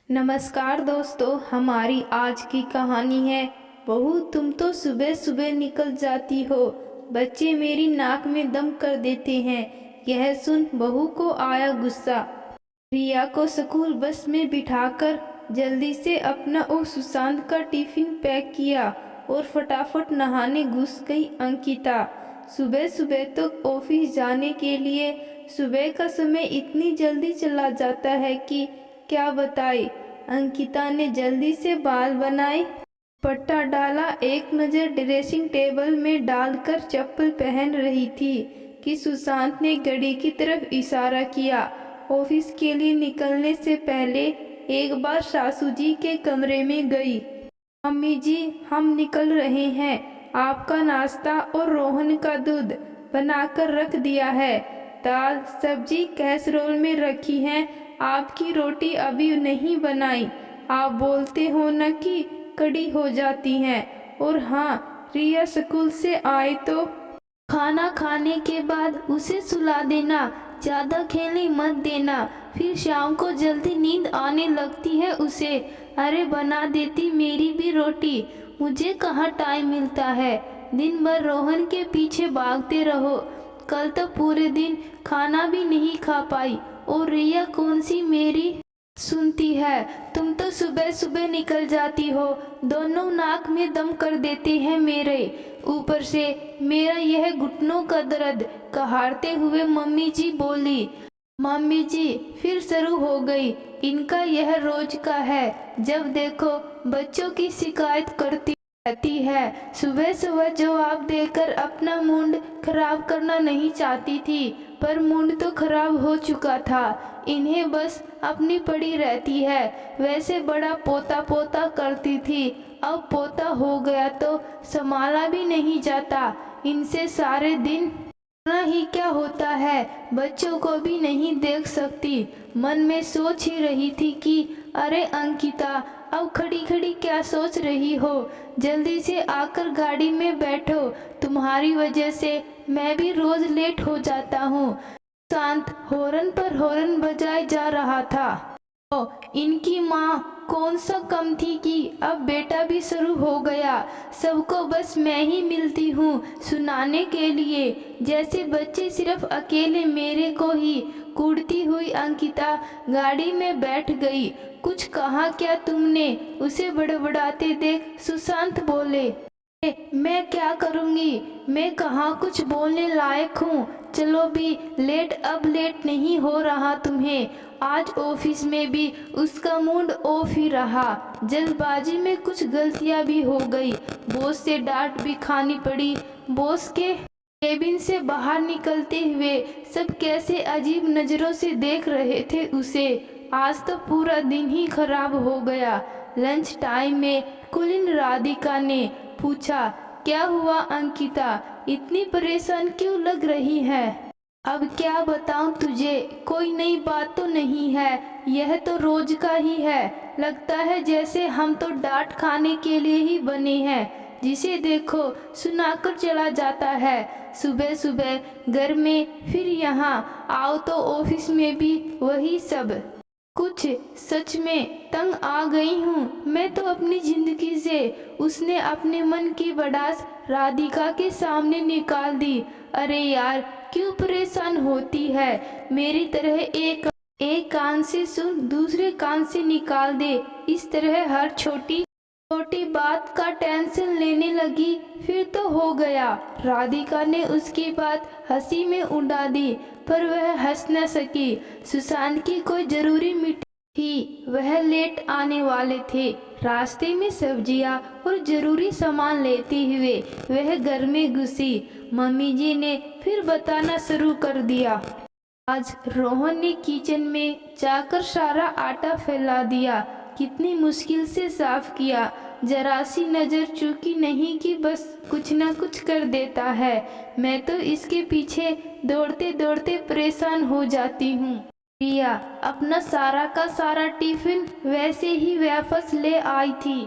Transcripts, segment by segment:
नमस्कार दोस्तों, हमारी आज की कहानी है बहू तुम तो सुबह सुबह निकल जाती हो, बच्चे मेरी नाक में दम कर देते हैं। यह सुन बहू को आया गुस्सा। रिया को स्कूल बस में बिठाकर जल्दी से अपना और सुशांत का टिफिन पैक किया और फटाफट नहाने घुस गई अंकिता। सुबह सुबह तो ऑफिस जाने के लिए सुबह का समय इतनी जल्दी चला जाता है कि क्या बताए। अंकिता ने जल्दी से बाल बनाए, पट्टा डाला, एक नज़र ड्रेसिंग टेबल में डालकर चप्पल पहन रही थी कि सुशांत ने घड़ी की तरफ इशारा किया। ऑफिस के लिए निकलने से पहले एक बार सासू जी के कमरे में गई। मम्मी जी, हम निकल रहे हैं, आपका नाश्ता और रोहन का दूध बनाकर रख दिया है। दाल सब्जी कैसरोल में रखी है, आपकी रोटी अभी नहीं बनाई। आप बोलते हो न कि कड़ी हो जाती हैं। और हाँ, रिया स्कूल से आए तो खाना खाने के बाद उसे सुला देना, ज़्यादा खेलने मत देना, फिर शाम को जल्दी नींद आने लगती है उसे। अरे बना देती मेरी भी रोटी, मुझे कहाँ टाइम मिलता है, दिन भर रोहन के पीछे भागते रहो। कल तो पूरे दिन खाना भी नहीं खा पाई और रिया कौन सी मेरी सुनती है। तुम तो सुबह सुबह निकल जाती हो, दोनों नाक में दम कर देते हैं मेरे, ऊपर से मेरा यह घुटनों का दर्द, कहारते हुए मम्मी जी बोली। मम्मी जी फिर शुरू हो गई, इनका यह रोज का है, जब देखो बच्चों की शिकायत करती रहती है। सुबह सुबह जवाब देकर अपना मूड खराब करना नहीं चाहती थी, पर मूड तो खराब हो चुका था। इन्हें बस अपनी पड़ी रहती है। वैसे बड़ा पोता पोता करती थी, अब पोता हो गया तो संभाला भी नहीं जाता। इनसे सारे दिन ना ही क्या होता है, बच्चों को भी नहीं देख सकती। मन में सोच ही रही थी कि अरे अंकिता, अब खड़ी खड़ी क्या सोच रही हो, जल्दी से आकर गाड़ी में बैठो, तुम्हारी वजह से मैं भी रोज लेट हो जाता हूँ। शांत हॉर्न पर हॉर्न बजाए जा रहा था। ओ, इनकी माँ कौन सा कम थी कि अब बेटा भी शुरू हो गया। सबको बस मैं ही मिलती हूँ सुनाने के लिए, जैसे बच्चे सिर्फ अकेले मेरे को ही। कूदती हुई अंकिता गाड़ी में बैठ गई। कुछ कहा क्या तुमने, उसे बड़बड़ाते देख सुशांत बोले। मैं क्या करूँगी, मैं कहाँ कुछ बोलने लायक हूँ। चलो भी लेट, अब लेट नहीं हो रहा तुम्हें। आज ऑफिस में भी उसका मूड ऑफ ही रहा, जल्दबाजी में कुछ गलतियाँ भी हो गई, बॉस से डांट भी खानी पड़ी। बॉस के केबिन से बाहर निकलते हुए सब कैसे अजीब नज़रों से देख रहे थे उसे। आज तो पूरा दिन ही खराब हो गया। लंच टाइम में कुलीन राधिका ने पूछा, क्या हुआ अंकिता, इतनी परेशान क्यों लग रही है। अब क्या बताऊं तुझे, कोई नई बात तो नहीं है, यह तो रोज का ही है। लगता है जैसे हम तो डांट खाने के लिए ही बने हैं, जिसे देखो सुनाकर चला जाता है। सुबह सुबह घर में, फिर यहाँ आओ तो ऑफिस में भी वही सब। कुछ सच में तंग आ गई हूँ मैं तो अपनी जिंदगी से। उसने अपने मन की भड़ास राधिका के सामने निकाल दी। अरे यार, क्यों परेशान होती है, मेरी तरह एक कान से सुन, दूसरे कान से निकाल दे। इस तरह हर छोटी छोटी बात का टेंशन लेने लगी, फिर तो हो गया। राधिका ने उसकी बात हंसी में उड़ा दी, पर वह हंस न सकी। सुशांत की कोई जरूरी मीटिंग थी, वह लेट आने वाले थे। रास्ते में सब्जियां और जरूरी सामान लेते हुए वह घर में घुसी। मम्मी जी ने फिर बताना शुरू कर दिया। आज रोहन ने किचन में जाकर सारा आटा फैला दिया, कितनी मुश्किल से साफ किया। जरा सी नज़र चूकी नहीं कि बस कुछ ना कुछ कर देता है। मैं तो इसके पीछे दौड़ते दौड़ते परेशान हो जाती हूँ। रिया अपना सारा का सारा टिफिन वैसे ही वापस ले आई थी,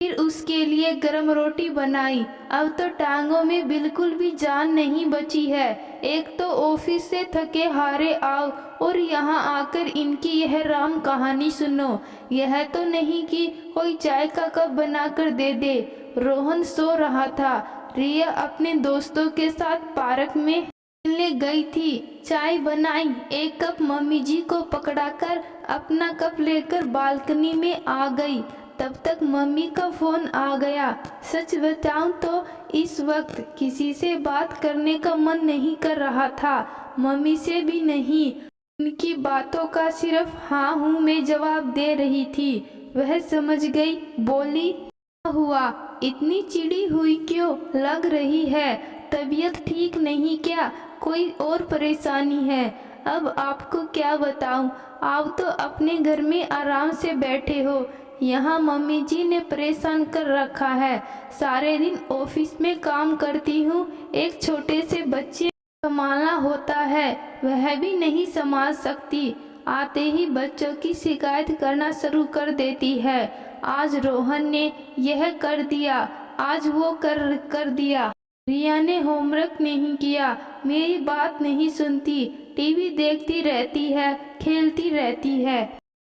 फिर उसके लिए गरम रोटी बनाई। अब तो टांगों में बिल्कुल भी जान नहीं बची है। एक तो ऑफिस से थके हारे आओ और यहाँ आकर इनकी यह राम कहानी सुनो। यह तो नहीं कि कोई चाय का कप बनाकर दे दे। रोहन सो रहा था। रिया अपने दोस्तों के साथ पार्क में खेलने गई थी। चाय बनाई, एक कप मम्मी जी को पकड़ाकर अपना कप लेकर बालकनी में आ गई। तब तक मम्मी का फोन आ गया। सच बताऊं तो इस वक्त किसी से बात करने का मन नहीं कर रहा था, मम्मी से भी नहीं। उनकी बातों का सिर्फ हाँ हूँ में जवाब दे रही थी। वह समझ गई, बोली, क्या हुआ, इतनी चिड़ी हुई क्यों लग रही है? तबीयत ठीक नहीं क्या? कोई और परेशानी है? अब आपको क्या बताऊं, आप तो अपने घर में आराम से बैठे हो। यहाँ मम्मी जी ने परेशान कर रखा है। सारे दिन ऑफिस में काम करती हूँ, एक छोटे से बच्चे संभालना होता है, वह भी नहीं संभाल सकती। आते ही बच्चों की शिकायत करना शुरू कर देती है। आज रोहन ने यह कर दिया, आज वो कर दिया। रिया ने होमवर्क नहीं किया, मेरी बात नहीं सुनती, टीवी देखती रहती है, खेलती रहती है।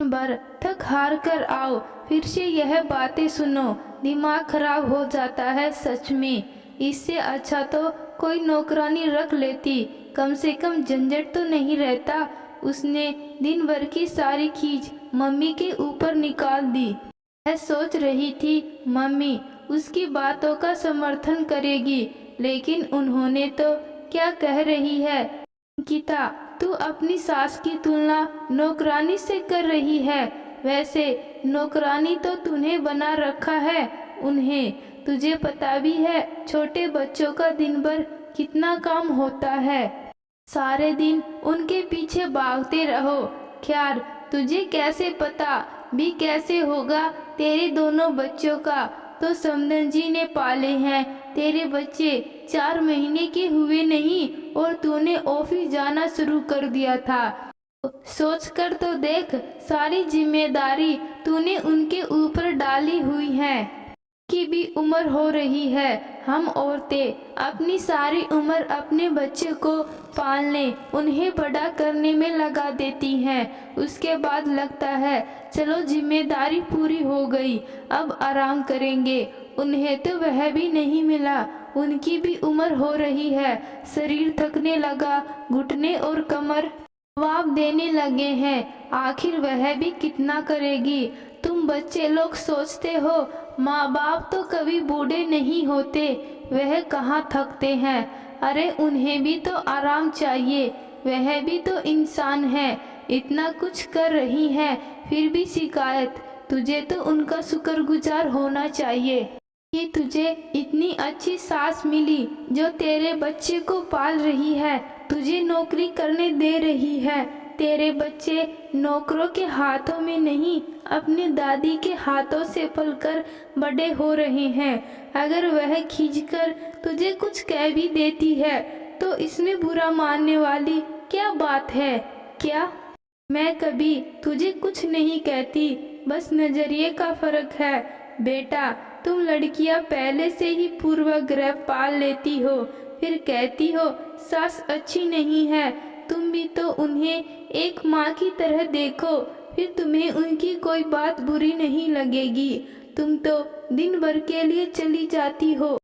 बार थक हार कर आओ, फिर से यह बातें सुनो, दिमाग खराब हो जाता है सच में। इससे अच्छा तो कोई नौकरानी रख लेती, कम से कम झंझट तो नहीं रहता। उसने दिन भर की सारी खींच मम्मी के ऊपर निकाल दी। वह सोच रही थी मम्मी उसकी बातों का समर्थन करेगी, लेकिन उन्होंने तो क्या कह रही है, गीता तू अपनी सास की तुलना नौकरानी से कर रही है। वैसे नौकरानी तो तूने बना रखा है उन्हें, तुझे पता भी है छोटे बच्चों का दिन भर कितना काम होता है। सारे दिन उनके पीछे भागते रहो। खैर तुझे कैसे पता भी कैसे होगा, तेरे दोनों बच्चों का तो समधन जी ने पाले हैं। तेरे बच्चे 4 महीने के हुए नहीं और तूने ऑफिस जाना शुरू कर दिया था। सोच कर तो देख, सारी जिम्मेदारी तूने उनके ऊपर डाली हुई है। की भी उम्र हो रही है। हम औरतें अपनी सारी उम्र अपने बच्चे को पालने, उन्हें बड़ा करने में लगा देती हैं। उसके बाद लगता है चलो जिम्मेदारी पूरी हो गई, अब आराम करेंगे। उन्हें तो वह भी नहीं मिला, उनकी भी उम्र हो रही है, शरीर थकने लगा, घुटने और कमर जवाब देने लगे हैं। आखिर वह भी कितना करेगी। तुम बच्चे लोग सोचते हो माँ बाप तो कभी बूढ़े नहीं होते, वह कहाँ थकते हैं। अरे उन्हें भी तो आराम चाहिए, वह भी तो इंसान है। इतना कुछ कर रही है फिर भी शिकायत, तुझे तो उनका शुक्रगुजार होना चाहिए कि तुझे इतनी अच्छी सास मिली जो तेरे बच्चे को पाल रही है, तुझे नौकरी करने दे रही है। तेरे बच्चे नौकरों के हाथों में नहीं, अपनी दादी के हाथों से पलकर बड़े हो रहे हैं। अगर वह खींचकर तुझे कुछ कह भी देती है तो इसमें बुरा मानने वाली क्या बात है? क्या मैं कभी तुझे कुछ नहीं कहती, बस नजरिए का फर्क है। बेटा तुम लड़कियां पहले से ही पूर्वाग्रह पाल लेती हो, फिर कहती हो सास अच्छी नहीं है। तुम भी तो उन्हें एक माँ की तरह देखो, फिर तुम्हें उनकी कोई बात बुरी नहीं लगेगी। तुम तो दिन भर के लिए चली जाती हो।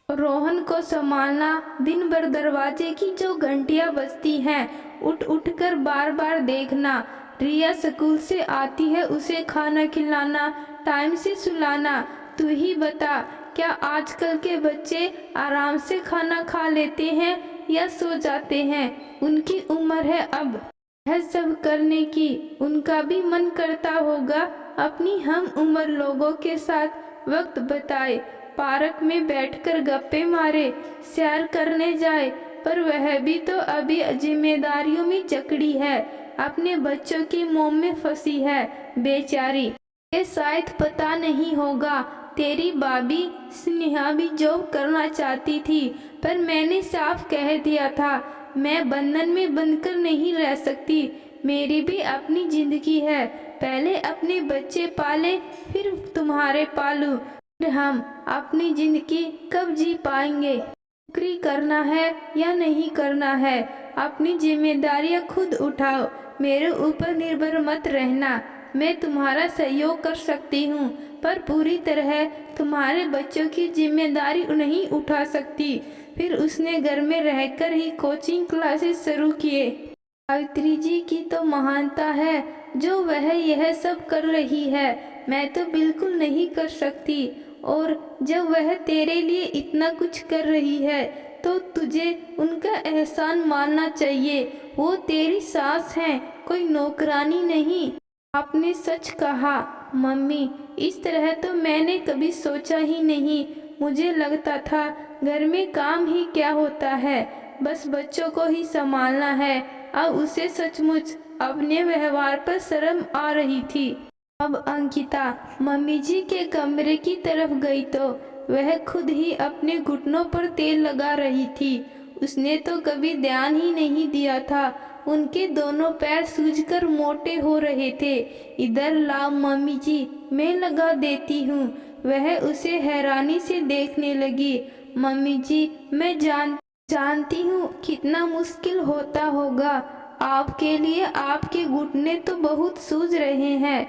रोहन को संभालना, दिन भर दरवाजे की जो घंटियां बजती हैं उठ उठ कर बार बार देखना। रिया स्कूल से आती है, उसे खाना खिलाना, टाइम से सुलाना। तू ही बता, क्या आजकल के बच्चे आराम से खाना खा लेते हैं या सो जाते हैं? उनकी उम्र है अब यह सब करने की, उनका भी मन करता होगा अपनी हम उम्र लोगों के साथ वक्त बिताए, पार्क में बैठकर गप्पे मारे, सैर करने जाए। पर वह भी तो अभी जिम्मेदारियों में जकड़ी है, अपने बच्चों के मोह में फंसी है बेचारी। ये शायद पता नहीं होगा, तेरी भाभी स्नेहा भी जॉब करना चाहती थी, पर मैंने साफ कह दिया था मैं बंधन में बंधकर नहीं रह सकती। मेरी भी अपनी जिंदगी है, पहले अपने बच्चे पाले फिर तुम्हारे पालू। फिर हम अपनी जिंदगी कब जी पाएंगे? नौकरी करना है या नहीं करना है, अपनी जिम्मेदारियां खुद उठाओ। मेरे ऊपर निर्भर मत रहना। मैं तुम्हारा सहयोग कर सकती हूँ, पर पूरी तरह तुम्हारे बच्चों की जिम्मेदारी नहीं उठा सकती। फिर उसने घर में रहकर ही कोचिंग क्लासेस शुरू किए। गायत्री जी की तो महानता है जो वह यह सब कर रही है, मैं तो बिल्कुल नहीं कर सकती। और जब वह तेरे लिए इतना कुछ कर रही है तो तुझे उनका एहसान मानना चाहिए। वो तेरी सास हैं, कोई नौकरानी नहीं। आपने सच कहा मम्मी, इस तरह तो मैंने कभी सोचा ही नहीं। मुझे लगता था घर में काम ही क्या होता है, बस बच्चों को ही संभालना है। अब उसे सचमुच अपने व्यवहार पर शर्म आ रही थी। अब अंकिता मम्मी जी के कमरे की तरफ गई तो वह खुद ही अपने घुटनों पर तेल लगा रही थी। उसने तो कभी ध्यान ही नहीं दिया था। उनके दोनों पैर सूजकर मोटे हो रहे थे। इधर लाओ मम्मी जी, मैं लगा देती हूँ। वह उसे हैरानी से देखने लगी। मम्मी जी, मैं जानती हूँ कितना मुश्किल होता होगा आपके लिए। आपके घुटने तो बहुत सूज रहे हैं।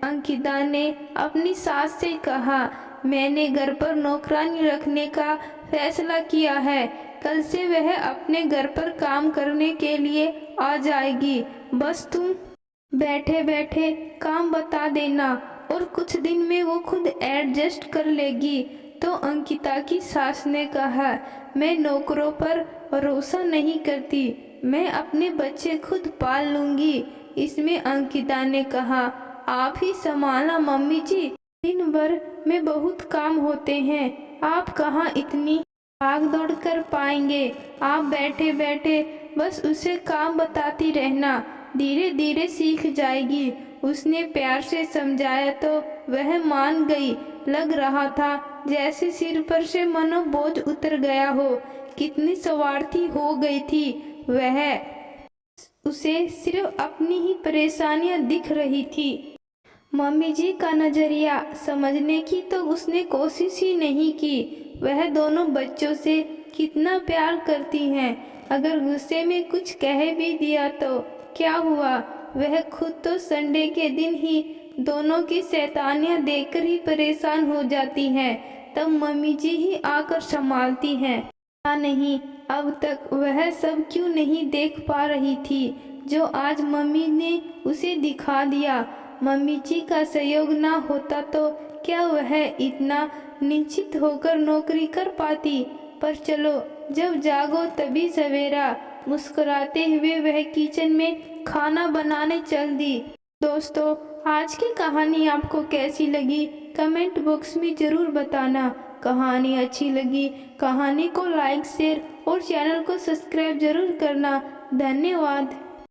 अंकिता ने अपनी सास से कहा, मैंने घर पर नौकरानी रखने का फैसला किया है। कल से वह अपने घर पर काम करने के लिए आ जाएगी। बस तुम बैठे बैठे काम बता देना और कुछ दिन में वो खुद एडजस्ट कर लेगी। तो अंकिता की सास ने कहा, मैं नौकरों पर भरोसा नहीं करती, मैं अपने बच्चे खुद पाल लूंगी। इसमें अंकिता ने कहा, आप ही संभालना मम्मी जी, दिन भर में बहुत काम होते हैं, आप कहाँ इतनी भाग दौड़ कर पाएंगे। आप बैठे बैठे बस उसे काम बताती रहना, धीरे धीरे सीख जाएगी। उसने प्यार से समझाया तो वह मान गई। लग रहा था जैसे सिर पर से मनो बोझ उतर गया हो। कितनी स्वार्थी हो गई थी वह, उसे सिर्फ अपनी ही परेशानियां दिख रही थी। मम्मी जी का नजरिया समझने की तो उसने कोशिश ही नहीं की। वह दोनों बच्चों से कितना प्यार करती हैं। अगर गुस्से में कुछ कह भी दिया तो क्या हुआ, वह खुद तो संडे के दिन ही दोनों की शैतानियां देखकर ही परेशान हो जाती हैं। तब मम्मी जी ही आकर संभालती हैं। पता नहीं अब तक वह सब क्यों नहीं देख पा रही थी जो आज मम्मी ने उसे दिखा दिया। मम्मी जी का सहयोग ना होता तो क्या वह इतना निश्चित होकर नौकरी कर पाती। पर चलो, जब जागो तभी सवेरा। मुस्कुराते हुए वह किचन में खाना बनाने चल दी। दोस्तों, आज की कहानी आपको कैसी लगी कमेंट बॉक्स में ज़रूर बताना। कहानी अच्छी लगी कहानी को लाइक शेयर और चैनल को सब्सक्राइब जरूर करना। धन्यवाद।